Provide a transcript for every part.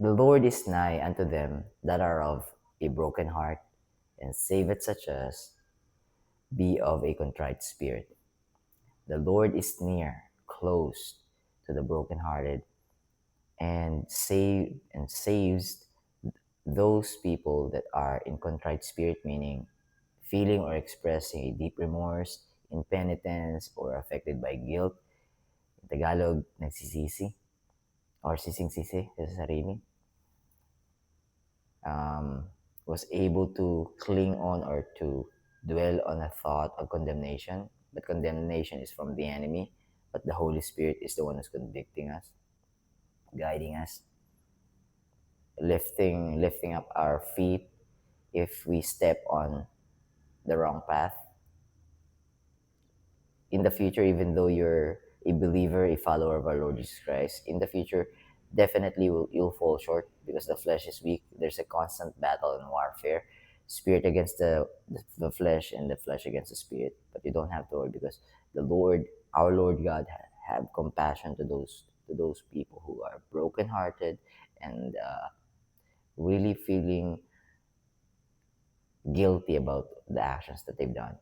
The Lord is nigh unto them that are of a broken heart, and saveth such as be of a contrite spirit. The Lord is near, close to the brokenhearted, and saves those people that are in contrite spirit, meaning feeling or expressing a deep remorse, impenitence, or affected by guilt. In Tagalog, nagsisisi or sising-sisi sa sarili. Was able to cling on or to dwell on a thought of condemnation, but condemnation is from the enemy, but the Holy Spirit is the one who's convicting us, guiding us, lifting up our feet if we step on the wrong path. In the future, even though you're a believer, a follower of our Lord Jesus Christ, in the future, definitely you'll fall short because the flesh is weak. There's a constant battle and warfare, spirit against the flesh and the flesh against the spirit. But you don't have to worry because the Lord, our Lord God, have compassion to those people who are brokenhearted and really feeling guilty about the actions that they've done.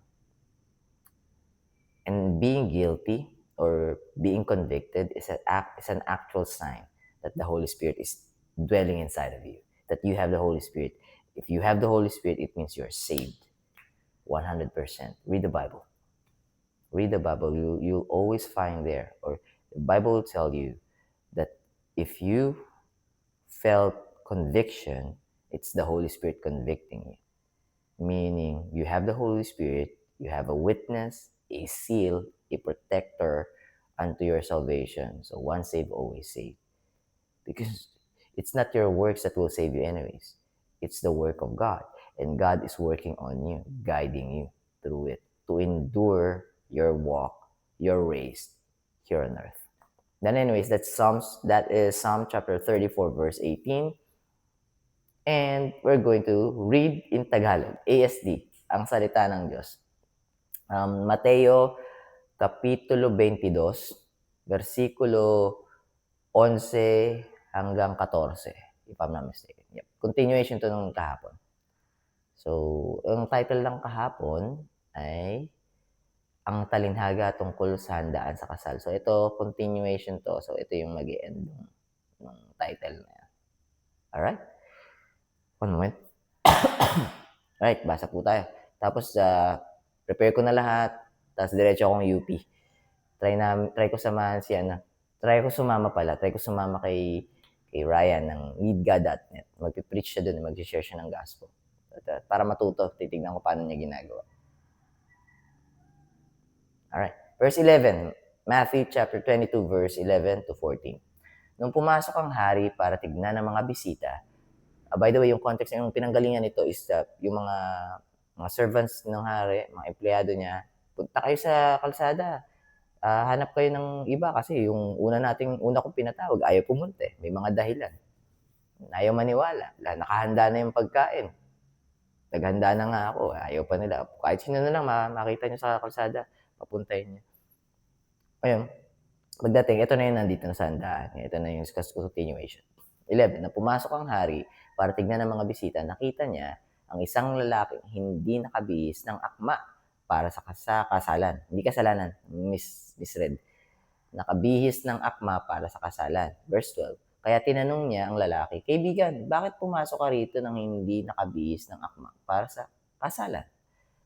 And being guilty or being convicted is an actual sign that the Holy Spirit is dwelling inside of you, that you have the Holy Spirit. If you have the Holy Spirit, it means you're saved 100%. Read the Bible. Read the Bible. You'll always find there, or the Bible will tell you that if you felt conviction, it's the Holy Spirit convicting you. Meaning you have the Holy Spirit, you have a witness, a seal, a protector unto your salvation. So once saved, always saved. Because it's not your works that will save you anyways. It's the work of God. And God is working on you, guiding you through it to endure your walk, your race here on earth. Then anyways, that is Psalm chapter 34, verse 18. And we're going to read in Tagalog, ASD, ang salita ng Diyos. Mateo Kapitulo 22, versikulo 11 hanggang 14, if I'm not mistaken. Yep. Continuation to nung kahapon. So, ang title ng kahapon ay Ang Talinhaga Tungkol sa Handaan sa Kasal. So, ito, continuation to. So, ito yung mag-i-end ng title na yan. Alright? One moment. Alright, basa po tayo. Tapos, prepare ko na lahat. Tapos, diretso akong UP. Try ko samahan si Try ko sumama kay Ryan ng leadgod.net. Magpipreach siya doon, mag-share siya ng gospel. Para matuto, titignan ko paano niya ginagawa. Alright. Verse 11. Matthew chapter 22, verse 11 to 14. Nung pumasok ang hari para tignan ng mga bisita, by the way, yung context yung pinanggalingan nito is yung mga servants ng hari, mga empleyado niya, punta kayo sa kalsada. Hanap kayo ng iba kasi yung una kong pinatawag, ayaw pumunta eh. May mga dahilan. Ayaw maniwala. Nakahanda na yung pagkain. Naghanda na nga ako, ayaw pa nila. Kahit sino na lang makita niyo sa kalsada, papuntahin niyo. Ayun, pagdating, ito na yung nandito na sa handaan. Ito na yung continuation. 11, na pumasok ang hari para tignan ng mga bisita, nakita niya ang isang lalaking hindi nakabihis ng akma para sa kasalan. Hindi kasalanan, misread. Nakabihis ng akma para sa kasalan. Verse 12. Kaya tinanong niya ang lalaki, kaibigan, bakit pumasok ka rito nang hindi nakabihis ng akma para sa kasalan?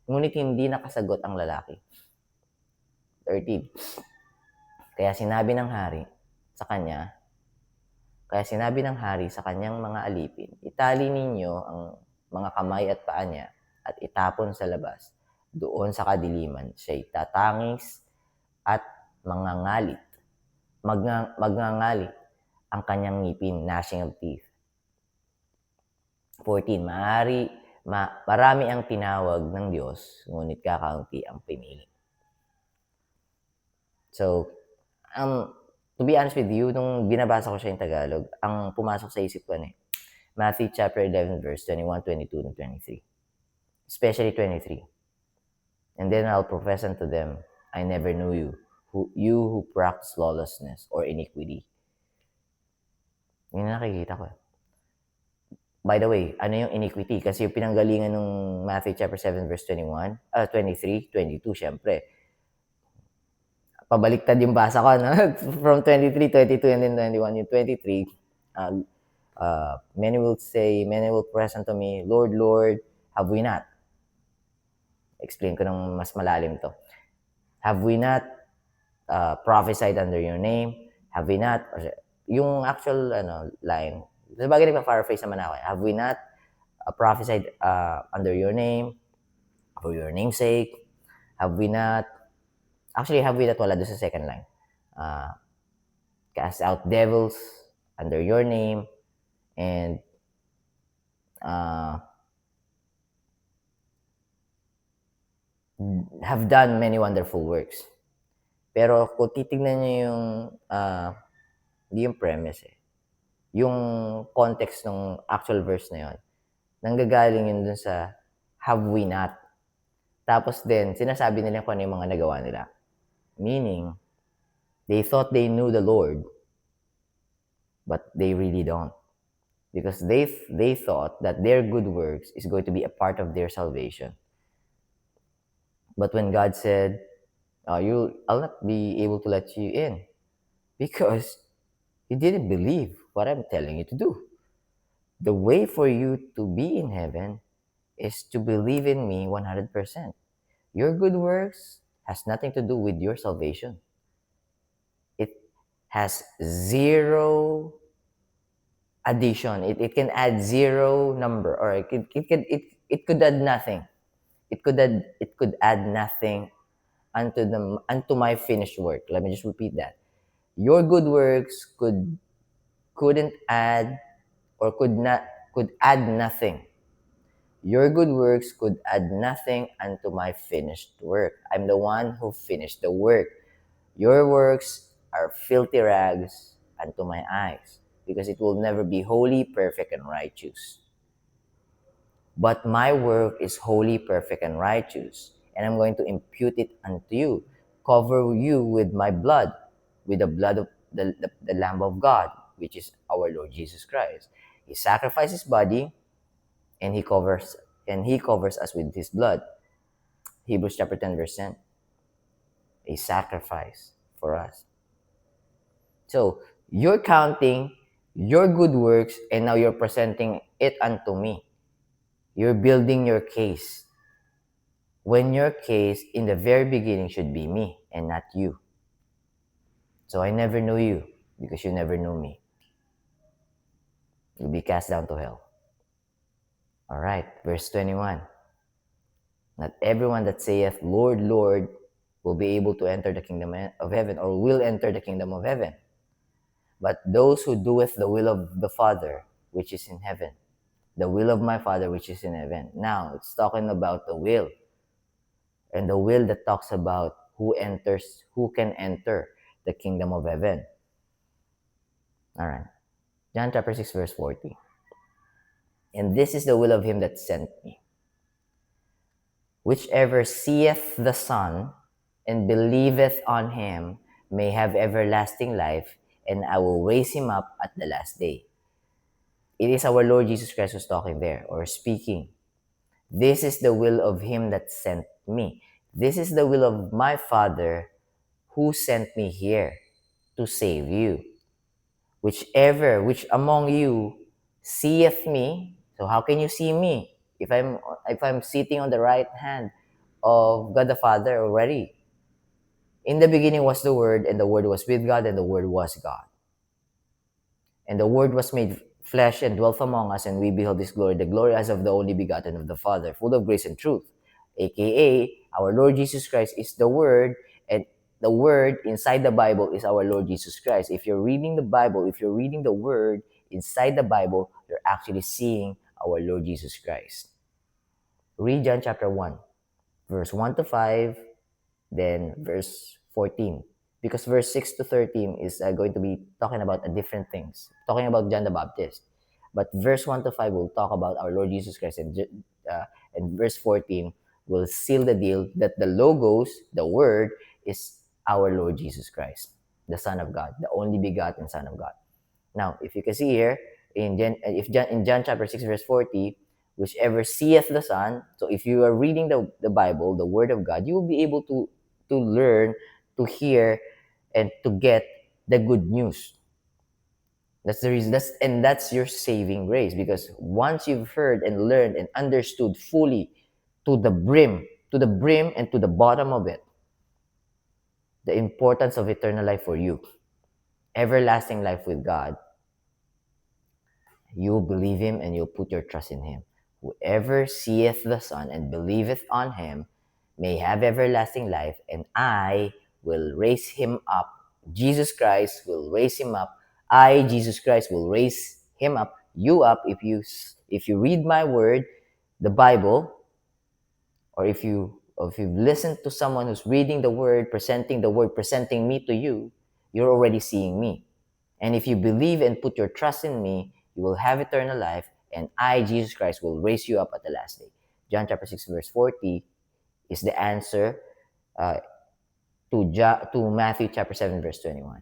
Ngunit hindi nakasagot ang lalaki. 13. Kaya sinabi ng hari sa kanyang mga alipin, itali ninyo ang mga kamay at paa niya at itapon sa labas. Doon sa kadiliman, siya'y tatangis at mangangalit ang kanyang ngipin, gnashing of teeth. 14. Marami ang tinawag ng Diyos, ngunit kakaunti ang pinili. So, to be honest with you, nung binabasa ko siya in Tagalog, ang pumasok sa isip ko Matthew chapter 11, verse 21, 22, and 23. Especially 23. And then I'll profess unto them, I never knew you, who practice lawlessness or iniquity. Yun na nakikita ko. By the way, ano yung iniquity? Kasi yung pinanggalingan ng Matthew chapter 7 verse 21, 23, 22, syempre. Pabaliktad yung basa ko, no? From 23, 22, and then 21. Yung 23, many will press unto me, Lord, Lord, have we not? Explain ko ng mas malalim to. Have we not prophesied under your name? Have we not? Yung actual line, sabagay nagpa-paraphrase naman ako. Have we not prophesied under your name, for your name's sake? Have we not? Actually, have we not wala doon sa second line. Cast out devils under your name, and have done many wonderful works. Pero kung titignan niyo yung, hindi yung premise yung context ng actual verse na yun, nanggagaling yun dun sa have we not. Tapos din, sinasabi nila kung ano yung mga nagawa nila. Meaning, they thought they knew the Lord, but they really don't. Because they thought that their good works is going to be a part of their salvation. But when God said, I'll not be able to let you in because you didn't believe what I'm telling you to do. The way for you to be in heaven is to believe in me 100%. Your good works has nothing to do with your salvation. It has zero addition. It can add zero number, or it could add nothing. It could add nothing unto my finished work. Let me just repeat that. Your good works couldn't add, or could add nothing. Your good works could add nothing unto my finished work. I'm the one who finished the work. Your works are filthy rags unto my eyes, because it will never be holy, perfect, and righteous. But my work is holy, perfect, and righteous, and I'm going to impute it unto you, cover you with my blood, with the blood of the Lamb of God, which is our Lord Jesus Christ. He sacrificed his body, and he covers us with his blood. Hebrews chapter 10 verse 10. A sacrifice for us. So, you're counting your good works, and now you're presenting it unto me. You're building your case. When your case in the very beginning should be me and not you. So I never knew you because you never knew me. You'll be cast down to hell. All right, verse 21. Not everyone that saith, Lord, Lord, will be able to enter the kingdom of heaven, or will enter the kingdom of heaven, but those who doeth the will of the Father which is in heaven. The will of my Father which is in heaven. Now, it's talking about the will. And the will that talks about who can enter the kingdom of heaven. All right. John chapter 6 verse 40. And this is the will of him that sent me. Whichever seeth the Son and believeth on him may have everlasting life, and I will raise him up at the last day. It is our Lord Jesus Christ who's talking there, or speaking. This is the will of him that sent me. This is the will of my Father who sent me here to save you. Which among you seeth me. So how can you see me if I'm sitting on the right hand of God the Father already? In the beginning was the Word, and the Word was with God, and the Word was God. And the Word was made flesh and dwelt among us, and we beheld his glory, the glory as of the only begotten of the Father, full of grace and truth. AKA, our Lord Jesus Christ is the Word, and the Word inside the Bible is our Lord Jesus Christ. If you're reading the Bible, if you're reading the Word inside the Bible, you're actually seeing our Lord Jesus Christ. Read John chapter 1, verse 1 to 5, then verse 14. Because verse 6 to 13 is going to be talking about different things, talking about John the Baptist. But verse 1 to 5 will talk about our Lord Jesus Christ, and verse 14 will seal the deal that the Logos, the Word, is our Lord Jesus Christ, the Son of God, the only begotten Son of God. Now, if you can see here, in John chapter 6 verse 40, whichever seeth the Son. So if you are reading the Bible, the Word of God, you will be able to learn, to hear, and to get the good news. That's the reason. That's your saving grace, because once you've heard and learned and understood fully to the brim and to the bottom of it, the importance of eternal life for you, everlasting life with God, you believe him and you put your trust in him. Whoever seeth the Son and believeth on him may have everlasting life, and I will raise him up. Jesus Christ will raise him up. I, Jesus Christ, will raise him up, you up, if you read my word, the Bible, or if you've listened to someone who's reading the word, presenting me to you, you're already seeing me. And if you believe and put your trust in me, you will have eternal life, and I, Jesus Christ, will raise you up at the last day. John chapter 6, verse 40 is the answer uh, to Matthew chapter 7, verse 21.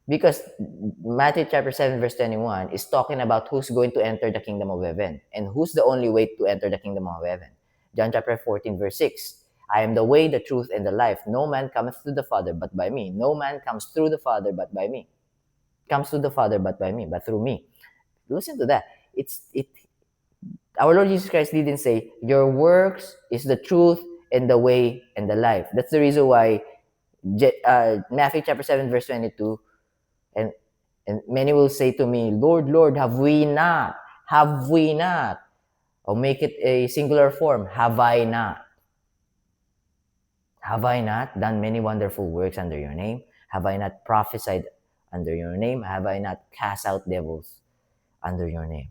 Because Matthew chapter 7, verse 21 is talking about who's going to enter the kingdom of heaven and who's the only way to enter the kingdom of heaven. John chapter 14, verse 6. I am the way, the truth, and the life. No man cometh to the Father but by me. No man comes through the Father but by me. Comes to the Father but by me, but through me. Listen to that. Our Lord Jesus Christ didn't say, your works is the truth and the way and the life. That's the reason why Matthew chapter 7, verse 22, and many will say to me, Lord, Lord, have we not? Have we not? Or make it a singular form, have I not? Have I not done many wonderful works under your name? Have I not prophesied under your name? Have I not cast out devils under your name?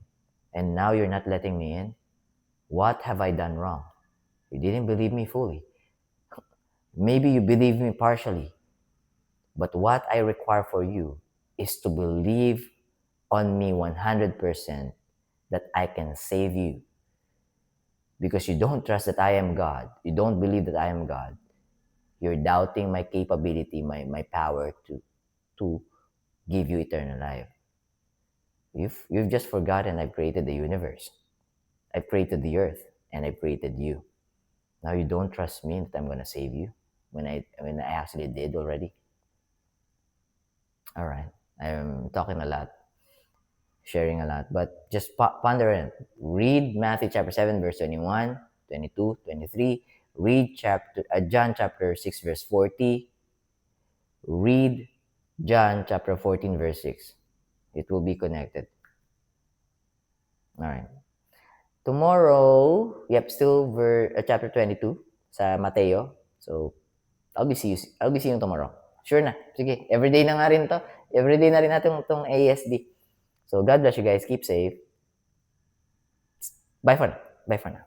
And now you're not letting me in? What have I done wrong? You didn't believe me fully. Maybe you believe me partially. But what I require for you is to believe on me 100% that I can save you. Because you don't trust that I am God. You don't believe that I am God. You're doubting my capability, my power to give you eternal life. You've just forgotten I've created the universe. I've created the earth, and I've created you. Now you don't trust me that I'm gonna save you when I actually did already. All right, I'm talking a lot, sharing a lot, but just ponder it. Read Matthew chapter 7, verse 21, 22, 23. Read John chapter 6, verse 40. Read John chapter 14, verse 6. It will be connected. All right. Tomorrow, yep, still chapter 22 sa Mateo. So, I'll be seeing you tomorrow. Sure na. Sige, everyday na nga rin to. Everyday na rin natin itong ASD. So, God bless you guys. Keep safe. Bye for now. Bye for now.